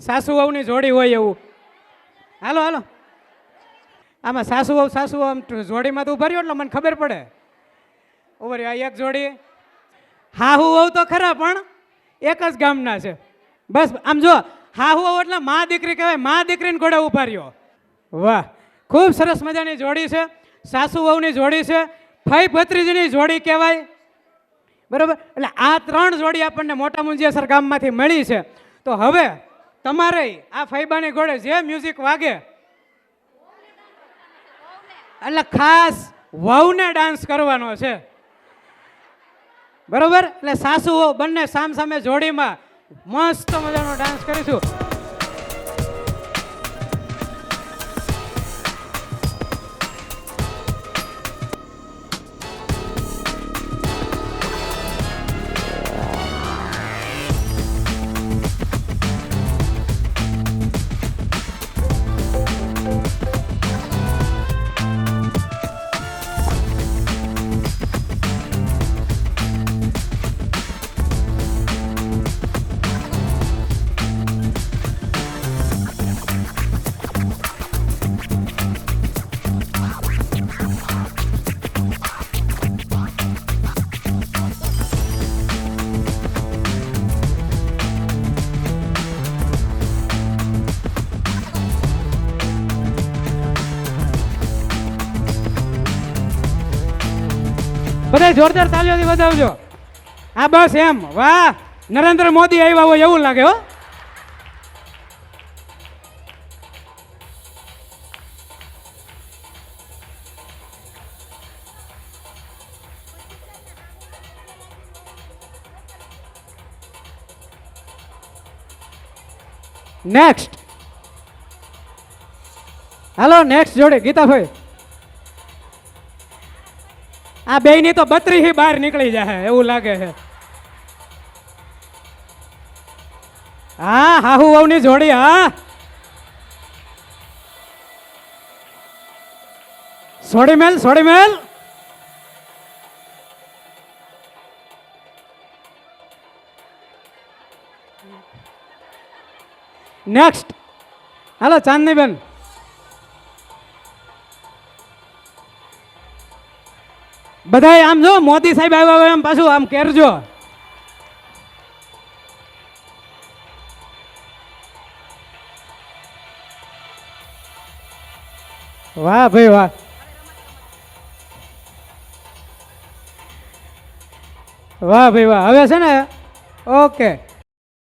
સાસુ વહુની જોડી હોય એવું. હાલો હાલો, આમાં સાસુ વહુ આમ જોડીમાં તો ઉભા રહ્યો એટલે મને ખબર પડે. ઉભા રહ્યો, આ એક જોડી. હાહુ વહુ તો ખરા પણ એક જ ગામના છે. બસ આમ જો, હાહુ વહુ એટલે મા દીકરી કહેવાય. મા દીકરીને ઘોડે ઉભા રહ્યો. વાહ, ખૂબ સરસ મજાની જોડી છે. સાસુ વહુની જોડી છે, ફઈ ભત્રીજીની જોડી કહેવાય. બરોબર, એટલે આ 3 જોડી આપણને મોટા મુંજિયાસર ગામમાંથી મળી છે. તો હવે તમારે આ ફૈબાની ઘોડે જે મ્યુઝિક વાગે એટલે ખાસ વહુને ડાન્સ કરવાનો છે. બરોબર, એટલે સાસુ વહુ બંને સામ સામે જોડીમાં મસ્ત મજાનો ડાન્સ કરીશું. બધા જોરદાર તાલીઓથી વધાવજો. હા બસ એમ. વાહ, નરેન્દ્ર મોદી આવ્યા હોય એવું લાગે હો. નેક્સ્ટ, હાલો નેક્સ્ટ જોડે ગીતાભાઈ. આ બે ની તો 32 બહાર નીકળી જાય એવું લાગે છે. હા, હાહુ વહુની જોડી. હા, સોડી મેલ, સોડી મેલ. નેક્સ્ટ, હાલો ચાંદનીબેન. બધાય આમ જો, મોદી સાહેબ આવ્યા હોય એમ પાછું આમ કેરજો. વાહ ભાઈ વાહ. વાહ ભાઈ વાહ. હવે છે ને, ઓકે.